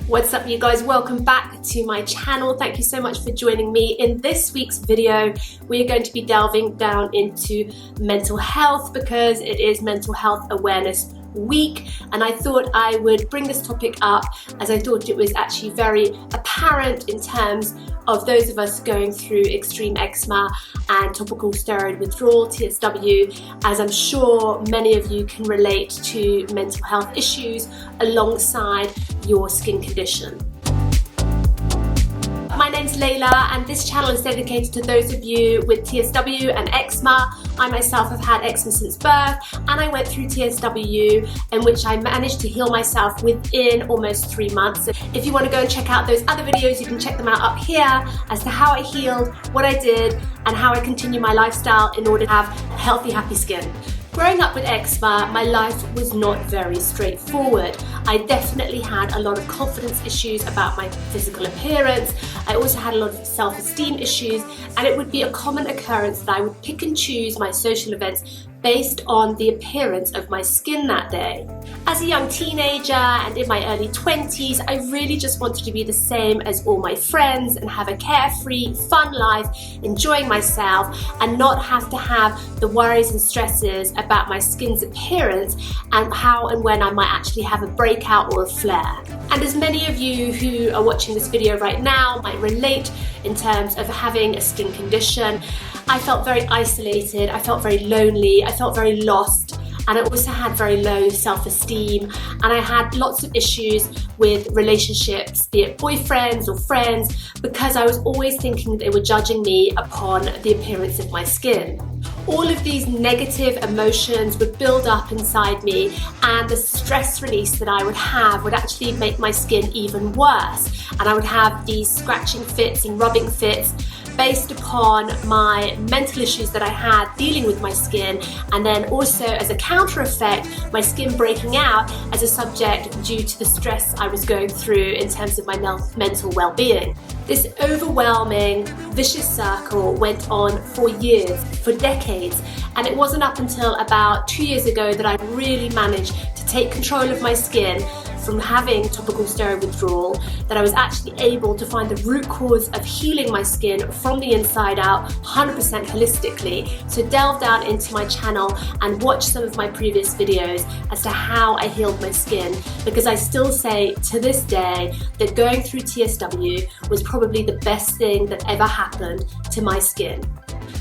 What's up, you guys? Welcome back to my channel. Thank you so much for joining me. In this week's video, we are going to be delving down into mental health because it is Mental Health Awareness Week, and I thought I would bring this topic up as I thought it was actually very apparent in terms of those of us going through extreme eczema and topical steroid withdrawal, TSW, as I'm sure many of you can relate to mental health issues alongside your skin condition. My name's Layla, and this channel is dedicated to those of you with TSW and eczema. I myself have had eczema since birth, and I went through TSW, in which I managed to heal myself within almost 3 months. If you want to go and check out those other videos, you can check them out up here as to how I healed, what I did, and how I continue my lifestyle in order to have healthy, happy skin. Growing up with eczema, my life was not very straightforward. I definitely had a lot of confidence issues about my physical appearance. I also had a lot of self-esteem issues, and it would be a common occurrence that I would pick and choose my social events based on the appearance of my skin that day. As a young teenager and in my early 20s, I really just wanted to be the same as all my friends and have a carefree, fun life, enjoying myself, and not have to have the worries and stresses about my skin's appearance and how and when I might actually have a breakout or a flare. And as many of you who are watching this video right now might relate in terms of having a skin condition, I felt very isolated, I felt very lonely, I felt very lost, and I also had very low self-esteem, and I had lots of issues with relationships, be it boyfriends or friends, because I was always thinking they were judging me upon the appearance of my skin. All of these negative emotions would build up inside me, and the stress release that I would have would actually make my skin even worse, and I would have these scratching fits and rubbing fits based upon my mental issues that I had dealing with my skin, and then also as a counter effect, my skin breaking out as a subject due to the stress I was going through in terms of my mental well-being. This overwhelming, vicious circle went on for years, for decades, and it wasn't up until about 2 years ago that I really managed to take control of my skin from having topical steroid withdrawal, that I was actually able to find the root cause of healing my skin from the inside out 100% holistically. So delve down into my channel and watch some of my previous videos as to how I healed my skin, because I still say to this day that going through TSW was probably the best thing that ever happened to my skin.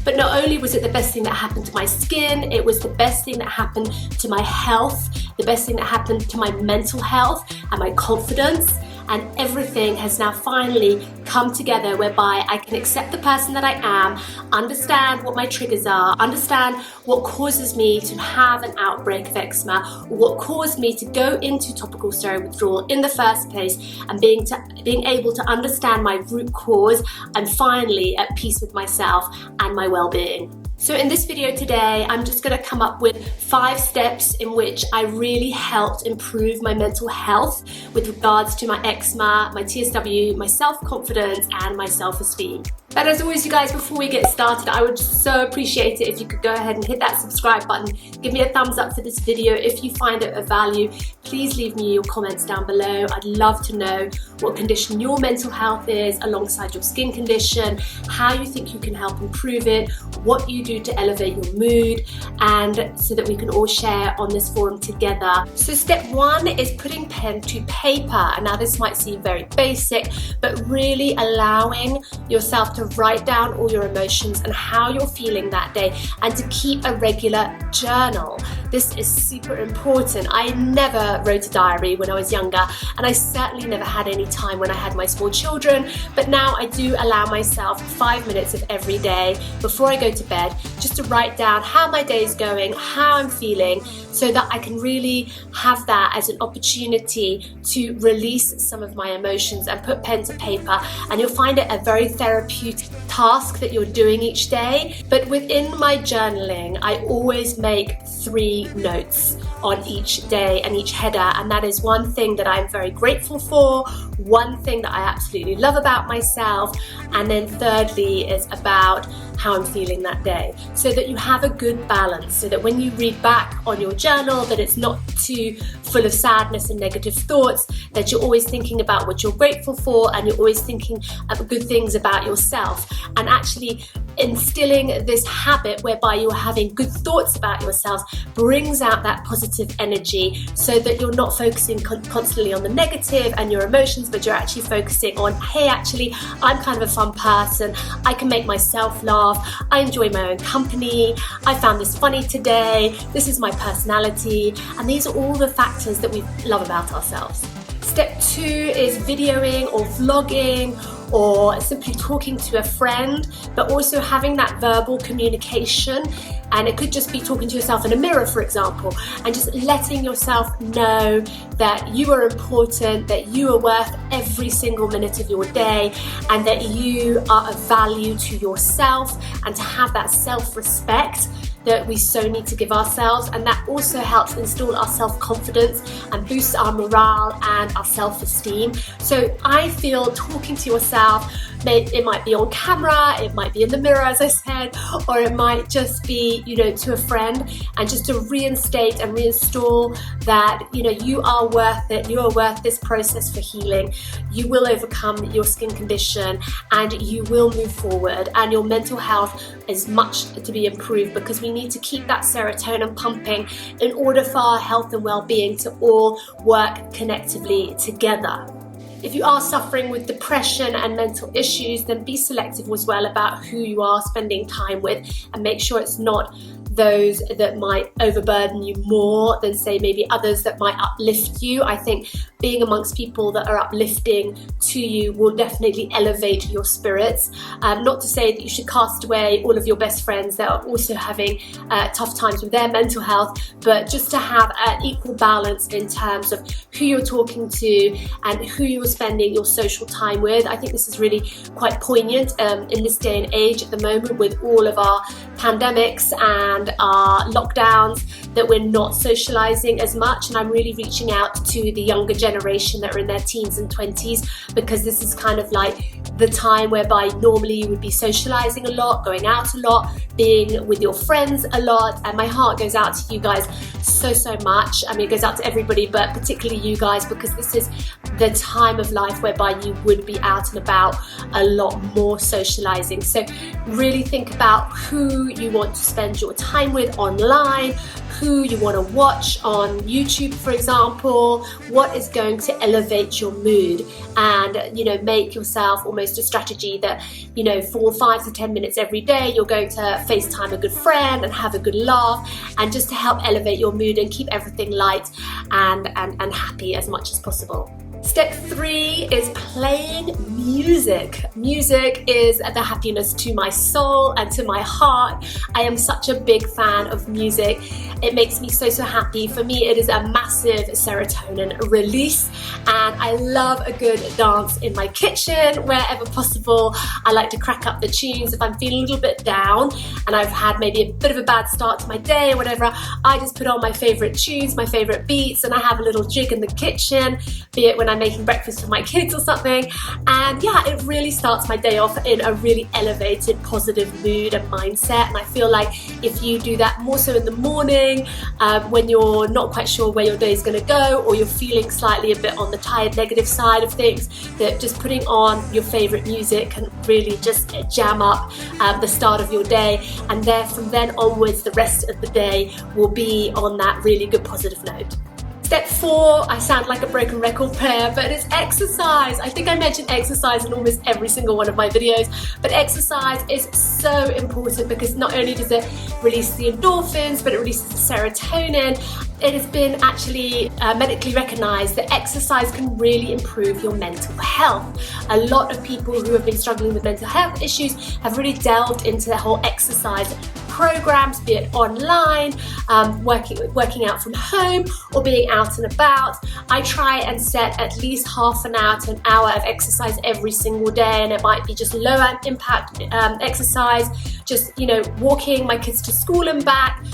But not only was it the best thing that happened to my skin, it was the best thing that happened to my health, the best thing that happened to my mental health and my confidence, and everything has now finally come together whereby I can accept the person that I am, understand what my triggers are, understand what causes me to have an outbreak of eczema, what caused me to go into topical steroid withdrawal in the first place, and being able to understand my root cause, and finally at peace with myself and my well-being. So in this video today, I'm just going to come up with 5 steps in which I really helped improve my mental health with regards to my eczema, my TSW, my self-confidence, and my self-esteem. But as always, you guys, before we get started, I would so appreciate it if you could go ahead and hit that subscribe button, give me a thumbs up for this video. If you find it of value, please leave me your comments down below. I'd love to know what condition your mental health is alongside your skin condition, how you think you can help improve it, what you do to elevate your mood, and so that we can all share on this forum together. So step 1 is putting pen to paper. And now this might seem very basic, but really allowing yourself to write down all your emotions and how you're feeling that day, and to keep a regular journal. This is super important. I never wrote a diary when I was younger, and I certainly never had any time when I had my small children, but now I do allow myself 5 minutes of every day before I go to bed just to write down how my day is going, how I'm feeling, so that I can really have that as an opportunity to release some of my emotions and put pen to paper. And you'll find it a very therapeutic task that you're doing each day. But within my journaling, I always make 3 notes on each day and each header, and that is one thing that I'm very grateful for, one thing that I absolutely love about myself, and then thirdly is about how I'm feeling that day, so that you have a good balance, so that when you read back on your journal, that it's not too full of sadness and negative thoughts, that you're always thinking about what you're grateful for, and you're always thinking of good things about yourself, and actually instilling this habit whereby you're having good thoughts about yourself brings out that positive energy, so that you're not focusing constantly on the negative and your emotions, but you're actually focusing on, hey, actually I'm kind of a fun person, I can make myself laugh, I enjoy my own company, I found this funny today, this is my personality, and these are all the factors that we love about ourselves. Step 2 is videoing or vlogging, or simply talking to a friend, but also having that verbal communication. And it could just be talking to yourself in a mirror, for example, and just letting yourself know that you are important, that you are worth every single minute of your day, and that you are of value to yourself, and to have that self-respect that we so need to give ourselves. And that also helps install our self-confidence and boosts our morale and our self-esteem. So I feel talking to yourself, it might be on camera, it might be in the mirror, as I said, or it might just be, to a friend, and just to reinstate and reinstall that, you are worth it, you are worth this process for healing. You will overcome your skin condition, and you will move forward, and your mental health is much to be improved, because we need to keep that serotonin pumping in order for our health and well-being to all work connectively together. If you are suffering with depression and mental issues, then be selective as well about who you are spending time with, and make sure it's not those that might overburden you more than, say, maybe others that might uplift you. I think being amongst people that are uplifting to you will definitely elevate your spirits. Not to say that you should cast away all of your best friends that are also having tough times with their mental health, but just to have an equal balance in terms of who you're talking to and who you're spending your social time with. I think this is really quite poignant in this day and age at the moment, with all of our pandemics and our lockdowns, that we're not socializing as much. And I'm really reaching out to the younger generation that are in their teens and 20s, because this is kind of like the time whereby normally you would be socializing a lot, going out a lot, being with your friends a lot. And my heart goes out to you guys so much. I mean, it goes out to everybody, but particularly you guys, because this is the time of life whereby you would be out and about a lot more socializing. So really think about who you want to spend your time with online, who you want to watch on YouTube, for example, what is going to elevate your mood, and make yourself almost a strategy that for 5 to 10 minutes every day you're going to FaceTime a good friend and have a good laugh, and just to help elevate your mood and keep everything light and happy as much as possible. Step 3 is playing music. Music is the happiness to my soul and to my heart. I am such a big fan of music. It makes me so happy. For me, it is a massive serotonin release, and I love a good dance in my kitchen wherever possible. I like to crack up the tunes if I'm feeling a little bit down and I've had maybe a bit of a bad start to my day or whatever. I just put on my favorite tunes, my favorite beats, and I have a little jig in the kitchen, be it when I'm making breakfast for my kids or something. And yeah, it really starts my day off in a really elevated, positive mood and mindset. And I feel like if you do that more so in the morning, when you're not quite sure where your day is going to go, or you're feeling slightly a bit on the tired, negative side of things, that just putting on your favorite music can really just jam up the start of your day. And then from then onwards, the rest of the day will be on that really good positive note. Step 4, I sound like a broken record player, but it's exercise. I think I mentioned exercise in almost every single one of my videos, but exercise is so important, because not only does it release the endorphins, but it releases the serotonin. It has been actually medically recognized that exercise can really improve your mental health. A lot of people who have been struggling with mental health issues have really delved into the whole exercise programs, be it online, working out from home, or being out and about. I try and set at least half an hour to an hour of exercise every single day, and it might be just low impact exercise, just walking my kids to school and back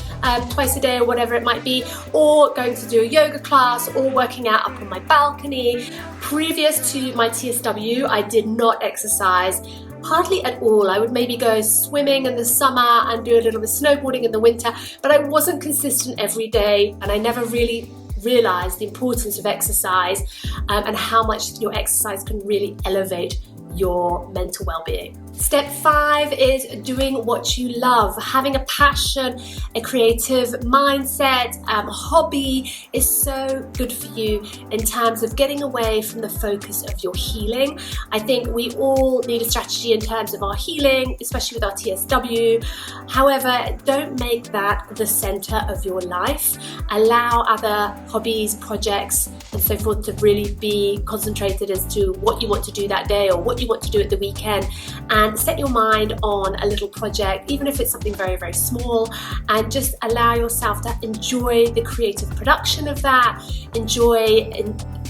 twice a day or whatever it might be, or going to do a yoga class, or working out up on my balcony. Previous to my TSW, I did not exercise Hardly at all. I would maybe go swimming in the summer and do a little bit of snowboarding in the winter, but I wasn't consistent every day, and I never really realized the importance of exercise and how much your exercise can really elevate your mental well-being. Step 5 is doing what you love. Having a passion, a creative mindset, hobby is so good for you in terms of getting away from the focus of your healing. I think we all need a strategy in terms of our healing, especially with our TSW. However, don't make that the center of your life. Allow other hobbies, projects, and so forth to really be concentrated as to what you want to do that day or what you want to do at the weekend, and set your mind on a little project, even if it's something very, very small, and just allow yourself to enjoy the creative production of that, enjoy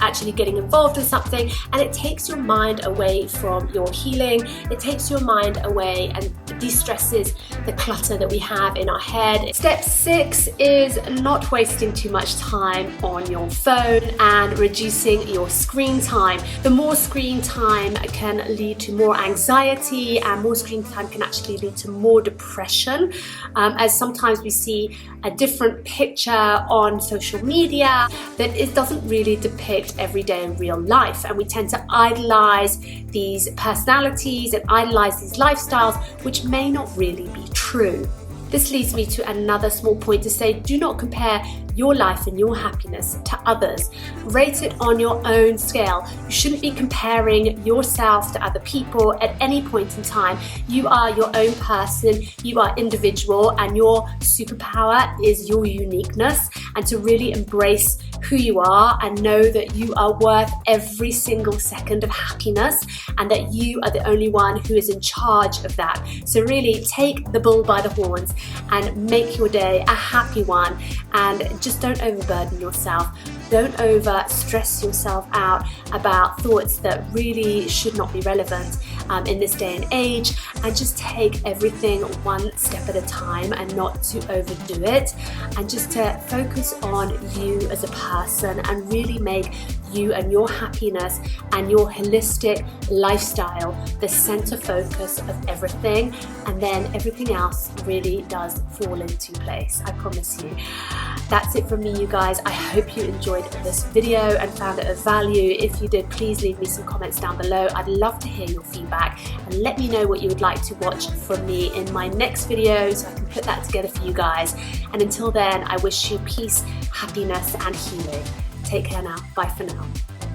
actually getting involved in something, and it takes your mind away from your healing. It takes your mind away and de-stresses the clutter that we have in our head. Step 6 is not wasting too much time on your phone and reducing your screen time. The more screen time can lead to more anxiety, and more screen time can actually lead to more depression, as sometimes we see a different picture on social media that it doesn't really depict everyday in real life, and we tend to idolize these personalities and idolize these lifestyles, which may not really be true. This leads me to another small point to say, do not compare your life and your happiness to others. Rate it on your own scale. You shouldn't be comparing yourself to other people at any point in time. You are your own person, you are individual, and your superpower is your uniqueness, and to really embrace who you are and know that you are worth every single second of happiness, and that you are the only one who is in charge of that. So really take the bull by the horns and make your day a happy one, and just don't overburden yourself. Don't over stress yourself out about thoughts that really should not be relevant in this day and age, and just take everything one step at a time and not to overdo it, and just to focus on you as a person and really make you and your happiness and your holistic lifestyle the center focus of everything, and then everything else really does fall into place. I promise you. That's it from me, you guys. I hope you enjoyed this video and found it of value. If you did, please leave me some comments down below. I'd love to hear your feedback, and let me know what you would like to watch from me in my next video so I can put that together for you guys. And until then, I wish you peace, happiness, and healing. Take care now. Bye for now.